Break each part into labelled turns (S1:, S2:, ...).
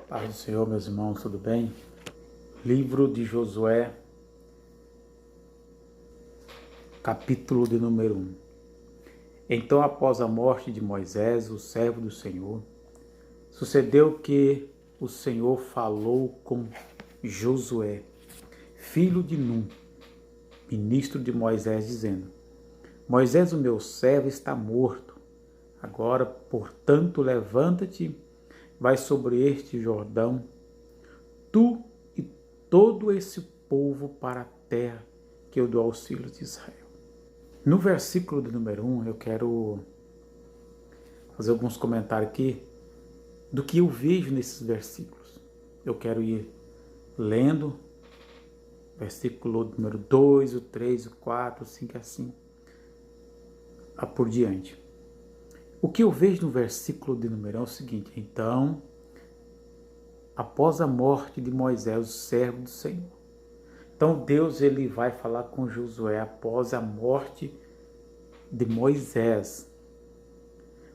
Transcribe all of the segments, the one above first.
S1: Paz do Senhor, meus irmãos, tudo bem? Livro de Josué, capítulo de número 1. Então, após a morte de Moisés, o servo do Senhor, sucedeu que o Senhor falou com Josué, filho de Num, ministro de Moisés, dizendo: Moisés, o meu servo, está morto. Agora, portanto, levanta-te, vai sobre este Jordão, tu e todo esse povo para a terra que eu dou aos filhos de Israel. No versículo de número 1, eu quero fazer alguns comentários aqui do que eu vejo nesses versículos. Eu quero ir lendo versículo número 2, o 3, o 4, o 5, assim, por diante. O que eu vejo no versículo de número 1 é o seguinte: então, após a morte de Moisés, o servo do Senhor. Então Deus ele vai falar com Josué após a morte de Moisés.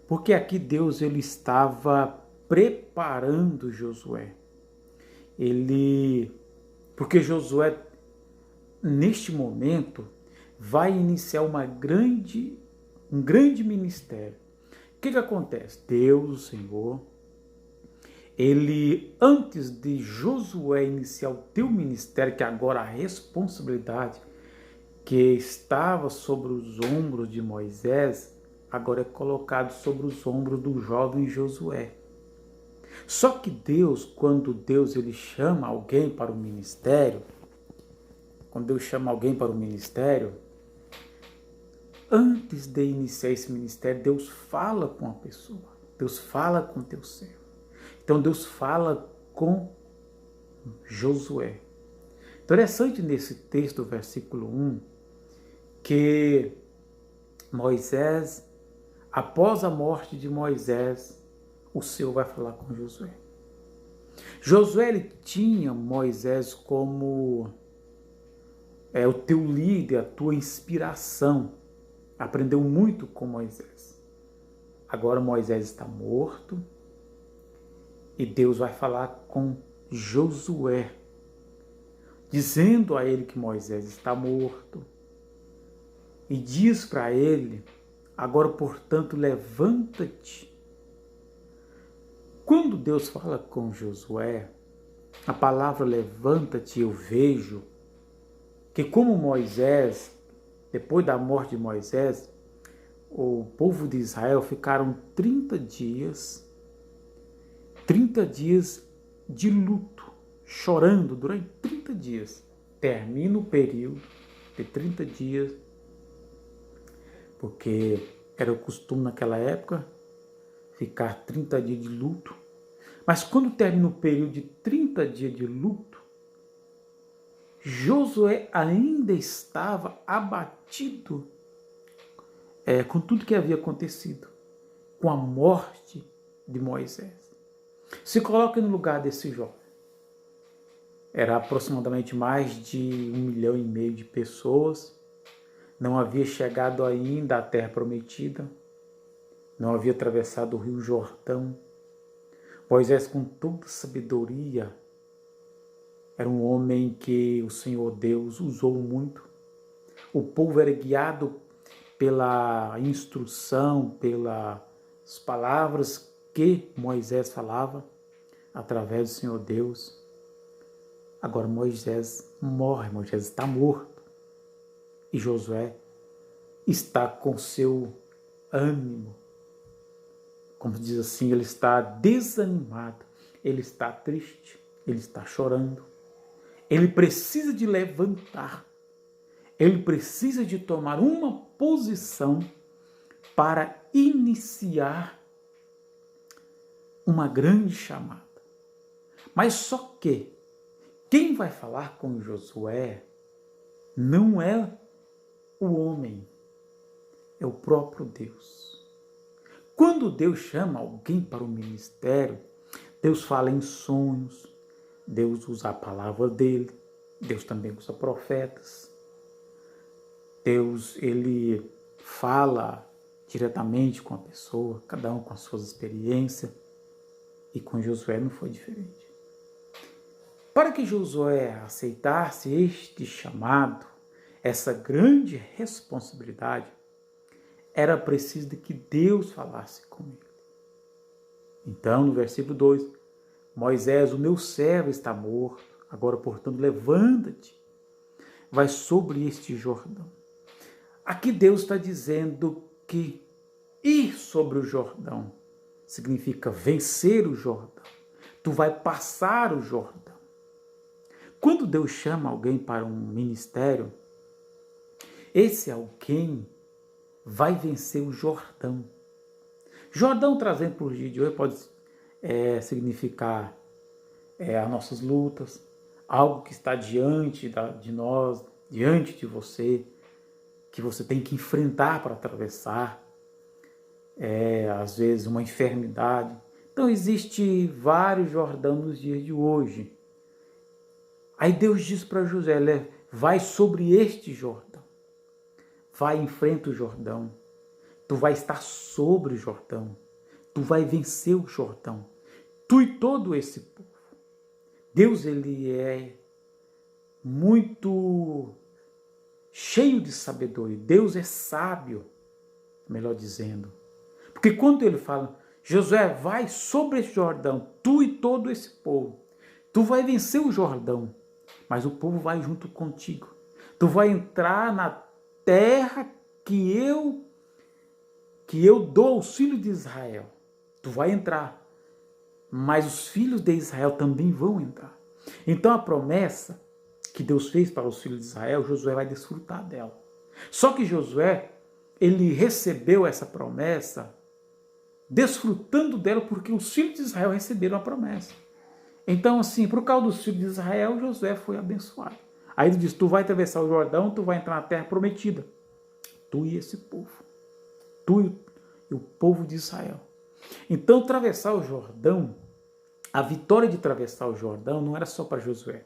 S1: Porque aqui Deus ele estava preparando Josué. Porque Josué neste momento vai iniciar um grande ministério. O que acontece? Deus, o Senhor, ele, antes de Josué iniciar o teu ministério, que agora a responsabilidade que estava sobre os ombros de Moisés, agora é colocado sobre os ombros do jovem Josué. Só que Deus, quando Deus ele chama alguém para o ministério, antes de iniciar esse ministério, Deus fala com a pessoa, Deus fala com o teu servo. Então Deus fala com Josué. Interessante nesse texto, versículo 1, que Moisés, após a morte de Moisés, o Senhor vai falar com Josué. Josué ele tinha Moisés como o teu líder, a tua inspiração. Aprendeu muito com Moisés. Agora Moisés está morto e Deus vai falar com Josué, dizendo a ele que Moisés está morto. E diz para ele: agora, portanto, levanta-te. Quando Deus fala com Josué, a palavra levanta-te, eu vejo que como Moisés, depois da morte de Moisés, o povo de Israel ficaram 30 dias de luto, chorando durante 30 dias. Termina o período de 30 dias, porque era o costume naquela época ficar 30 dias de luto. Mas quando termina o período de 30 dias de luto, Josué ainda estava abatido com tudo que havia acontecido, com a morte de Moisés. Se coloque no lugar desse jovem. Era aproximadamente mais de 1,5 milhão de pessoas. Não havia chegado ainda à terra prometida. Não havia atravessado o rio Jordão. Moisés, com toda sabedoria, era um homem que o Senhor Deus usou muito. O povo era guiado pela instrução, pelas palavras que Moisés falava através do Senhor Deus. Agora Moisés morre, Moisés está morto. E Josué está com seu ânimo, como diz assim, ele está desanimado, ele está triste, ele está chorando. Ele precisa de levantar, ele precisa de tomar uma posição para iniciar uma grande chamada. Mas só que quem vai falar com Josué não é o homem, é o próprio Deus. Quando Deus chama alguém para o ministério, Deus fala em sonhos, Deus usa a palavra dele, Deus também usa profetas. Deus, ele fala diretamente com a pessoa, cada um com as suas experiências. E com Josué não foi diferente. Para que Josué aceitasse este chamado, essa grande responsabilidade, era preciso de que Deus falasse com ele. Então, no versículo 2, Moisés, o meu servo está morto, agora, portanto, levanta-te, vai sobre este Jordão. Aqui Deus está dizendo que ir sobre o Jordão significa vencer o Jordão. Tu vai passar o Jordão. Quando Deus chama alguém para um ministério, esse alguém vai vencer o Jordão. Jordão, trazendo para o dia de hoje, pode significar as nossas lutas, algo que está diante de nós, diante de você, que você tem que enfrentar para atravessar, às vezes uma enfermidade. Então, existe vários Jordão nos dias de hoje. Aí Deus diz para José, vai sobre este Jordão, vai enfrenta o Jordão, tu vai estar sobre o Jordão, tu vai vencer o Jordão, tu e todo esse povo. Deus, ele é muito cheio de sabedoria, Deus é sábio, melhor dizendo, porque quando ele fala, Josué, vai sobre esse Jordão, tu e todo esse povo, tu vai vencer o Jordão, mas o povo vai junto contigo. Tu vai entrar na terra que eu dou aos filhos de Israel. Tu vai entrar, mas os filhos de Israel também vão entrar. Então a promessa que Deus fez para os filhos de Israel, Josué vai desfrutar dela. Só que Josué, ele recebeu essa promessa desfrutando dela porque os filhos de Israel receberam a promessa. Então, assim, por causa dos filhos de Israel, Josué foi abençoado. Aí ele diz, tu vai atravessar o Jordão, tu vai entrar na terra prometida. Tu e esse povo. Tu e o povo de Israel. Então, atravessar o Jordão, a vitória de atravessar o Jordão não era só para Josué.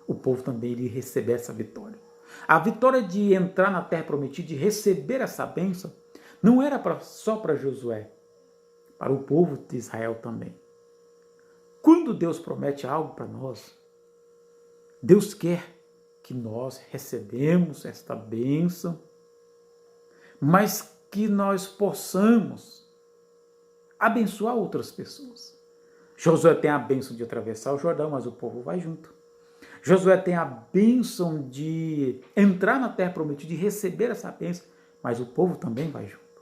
S1: O povo também iria receber essa vitória. A vitória de entrar na terra prometida, de receber essa bênção, não era só para Josué, para o povo de Israel também. Quando Deus promete algo para nós, Deus quer que nós recebemos esta bênção, mas que nós possamos abençoar outras pessoas. Josué tem a bênção de atravessar o Jordão, mas o povo vai junto. Josué tem a bênção de entrar na terra prometida, de receber essa bênção, mas o povo também vai junto.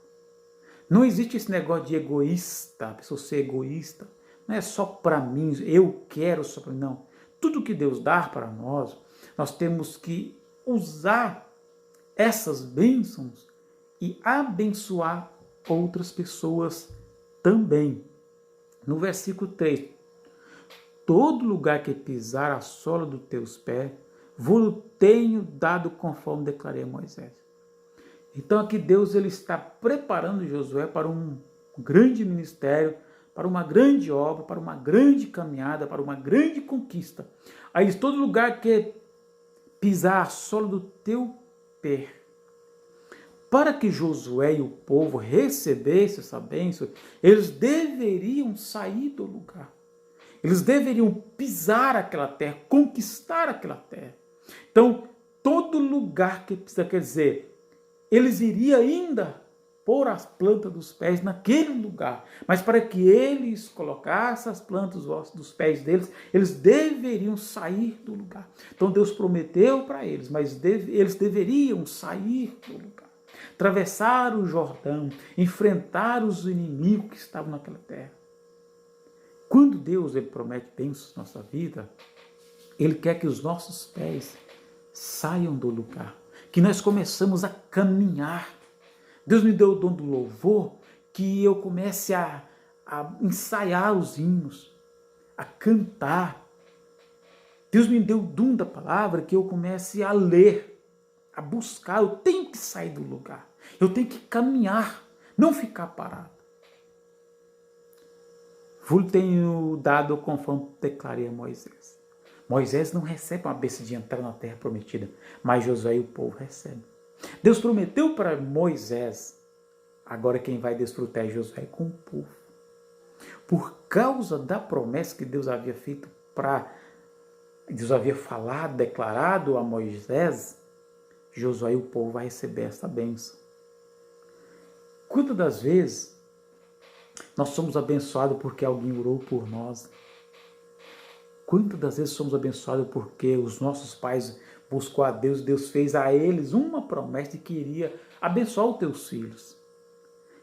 S1: Não existe esse negócio de egoísta, a pessoa ser egoísta. Não é só para mim, eu quero só para mim, não. Tudo que Deus dá para nós, nós temos que usar essas bênçãos e abençoar outras pessoas também. No versículo 3, todo lugar que pisar a sola dos teus pés, vos tenho dado conforme declarei a Moisés. Então aqui Deus ele está preparando Josué para um grande ministério, para uma grande obra, para uma grande caminhada, para uma grande conquista. Aí todo lugar que pisar a sola do teu pé. Para que Josué e o povo recebessem essa bênção, eles deveriam sair do lugar. Eles deveriam pisar aquela terra, conquistar aquela terra. Então, todo lugar que pisa, quer dizer, eles iriam ainda pôr as plantas dos pés naquele lugar. Mas para que eles colocassem as plantas dos pés deles, eles deveriam sair do lugar. Então Deus prometeu para eles, mas eles deveriam sair do lugar. Atravessar o Jordão, enfrentar os inimigos que estavam naquela terra. Quando Deus ele promete bênçãos na nossa vida, Ele quer que os nossos pés saiam do lugar, que nós começamos a caminhar. Deus me deu o dom do louvor, que eu comece a ensaiar os hinos, a cantar. Deus me deu o dom da palavra, que eu comece a ler, a buscar. Eu tenho que sair do lugar, eu tenho que caminhar, não ficar parado. Vos tenho dado conforme declarei a Moisés. Moisés não recebe uma bênção de entrar na terra prometida, mas Josué e o povo recebem. Deus prometeu para Moisés, agora quem vai desfrutar é Josué com o povo. Por causa da promessa que Deus havia feito Deus havia falado, declarado a Moisés, Josué e o povo vai receber essa bênção. Quantas das vezes nós somos abençoados porque alguém orou por nós? Quantas das vezes somos abençoados porque os nossos pais buscou a Deus, Deus fez a eles uma promessa de que iria abençoar os teus filhos.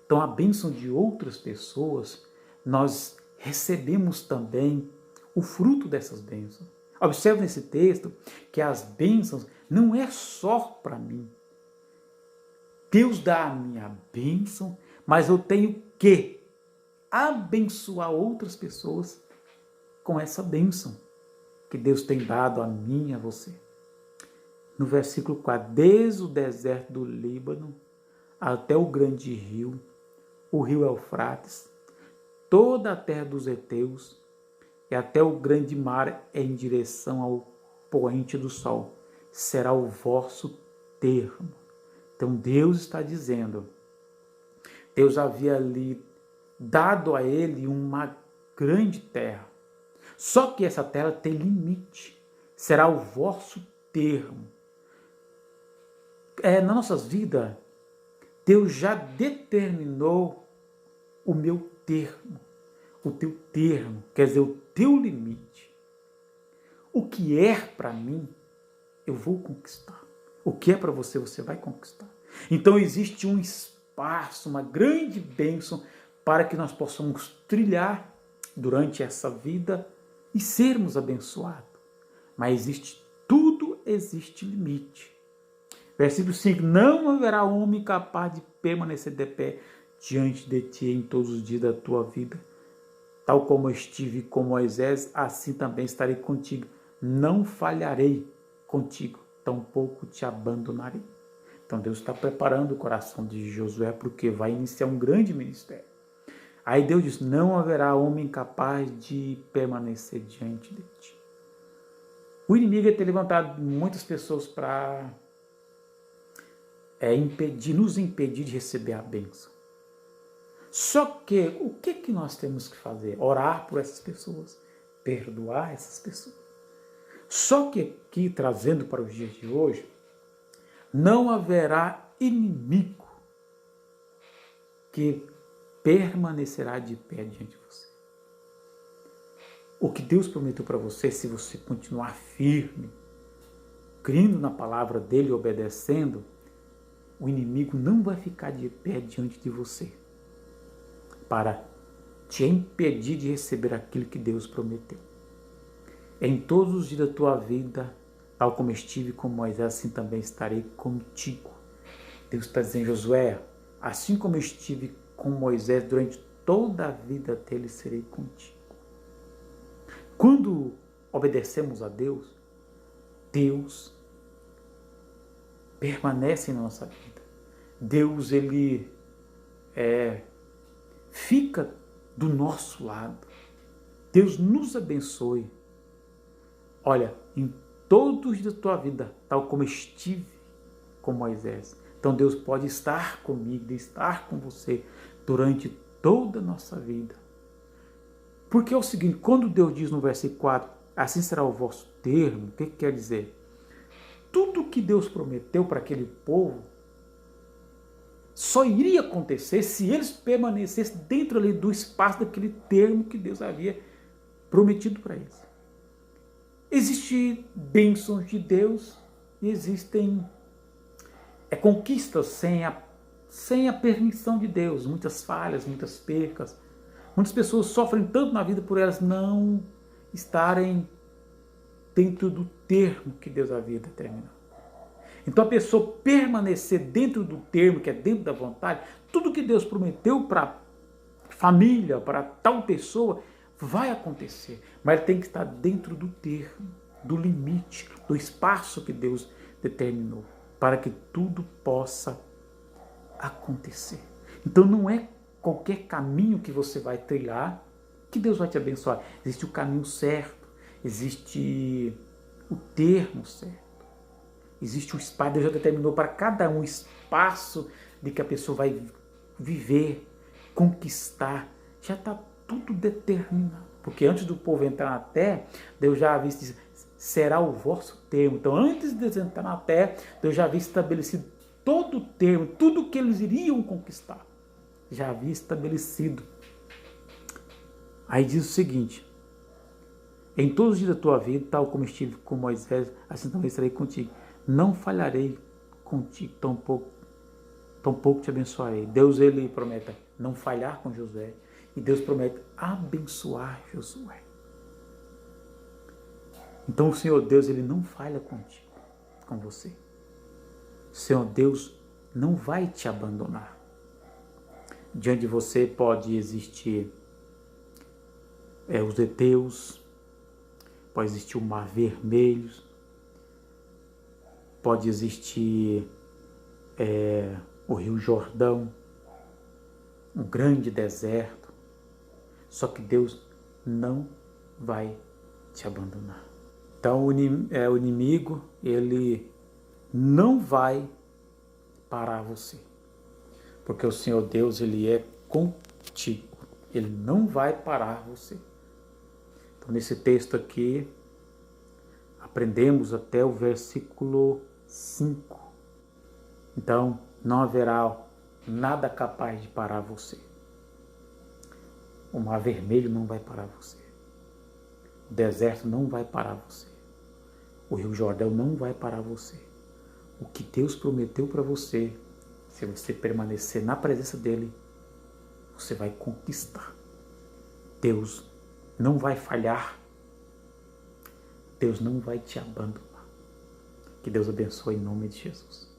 S1: Então a bênção de outras pessoas, nós recebemos também o fruto dessas bênçãos. Observe nesse texto que as bênçãos não é só para mim. Deus dá a minha bênção, mas eu tenho que abençoar outras pessoas com essa bênção que Deus tem dado a mim e a você. No versículo 4, desde o deserto do Líbano até o grande rio, o rio Eufrates, toda a terra dos heteus e até o grande mar em direção ao poente do sol, será o vosso termo. Então Deus está dizendo, Deus havia ali dado a ele uma grande terra. Só que essa terra tem limite. Será o vosso termo. Nas nossas vidas, Deus já determinou o meu termo. O teu termo, quer dizer, o teu limite. O que é para mim, eu vou conquistar. O que é para você, você vai conquistar. Então existe um espaço, uma grande bênção para que nós possamos trilhar durante essa vida e sermos abençoados. Mas tudo existe limite. Versículo 5, não haverá homem capaz de permanecer de pé diante de ti em todos os dias da tua vida. Tal como eu estive com Moisés, assim também estarei contigo. Não falharei contigo, tampouco te abandonarei. Então Deus está preparando o coração de Josué porque vai iniciar um grande ministério. Aí Deus diz, não haverá homem capaz de permanecer diante de ti. O inimigo ia ter levantado muitas pessoas para nos impedir de receber a bênção. Só que, o que nós temos que fazer? Orar por essas pessoas, perdoar essas pessoas. Só que aqui, trazendo para os dias de hoje, não haverá inimigo que permanecerá de pé diante de você. O que Deus prometeu para você, se você continuar firme, crendo na palavra dele, obedecendo, o inimigo não vai ficar de pé diante de você para te impedir de receber aquilo que Deus prometeu. Em todos os dias da tua vida, tal como estive com Moisés, assim também estarei contigo. Deus está dizendo, Josué, assim como eu estive com Moisés durante toda a vida dele, serei contigo. Quando obedecemos a Deus, Deus permanece na nossa vida. Deus, ele fica do nosso lado. Deus nos abençoe. Olha, em todos os dias da tua vida, tal como estive com Moisés. Então Deus pode estar comigo, estar com você durante toda a nossa vida. Porque é o seguinte, quando Deus diz no versículo 4, assim será o vosso termo, o que quer dizer? Tudo que Deus prometeu para aquele povo só iria acontecer se eles permanecessem dentro ali do espaço daquele termo que Deus havia prometido para eles. Existem bênçãos de Deus e existem conquistas sem a permissão de Deus, muitas falhas, muitas percas. Muitas pessoas sofrem tanto na vida por elas não estarem dentro do termo que Deus havia determinado. Então a pessoa permanecer dentro do termo, que é dentro da vontade, tudo que Deus prometeu para família, para tal pessoa, vai acontecer. Mas ele tem que estar dentro do termo, do limite, do espaço que Deus determinou, para que tudo possa acontecer. Então não é qualquer caminho que você vai trilhar que Deus vai te abençoar. Existe o caminho certo, existe o termo certo. Existe um espaço, Deus já determinou para cada um espaço de que a pessoa vai viver, conquistar. Já está tudo determinado. Porque antes do povo entrar na terra, Deus já havia dito, será o vosso termo. Então, antes de eles entrar na terra, Deus já havia estabelecido todo o termo, tudo que eles iriam conquistar. Já havia estabelecido. Aí diz o seguinte: em todos os dias da tua vida, tal como estive com Moisés, assim também estarei contigo. Não falharei contigo, tampouco te abençoarei. Deus, ele promete não falhar com Josué, e Deus promete abençoar Josué. Então o Senhor Deus, ele não falha contigo, com você. O Senhor Deus não vai te abandonar. Diante de você pode existir os heteus, pode existir o Mar Vermelho, pode existir o Rio Jordão, um grande deserto. Só que Deus não vai te abandonar. Então o inimigo, ele não vai parar você. Porque o Senhor Deus, ele é contigo. Ele não vai parar você. Então nesse texto aqui, aprendemos até o versículo 5. Então não haverá nada capaz de parar você. O Mar Vermelho não vai parar você. O deserto não vai parar você. O Rio Jordão não vai parar você. O que Deus prometeu para você, se você permanecer na presença dele, você vai conquistar. Deus não vai falhar. Deus não vai te abandonar. Que Deus abençoe em nome de Jesus.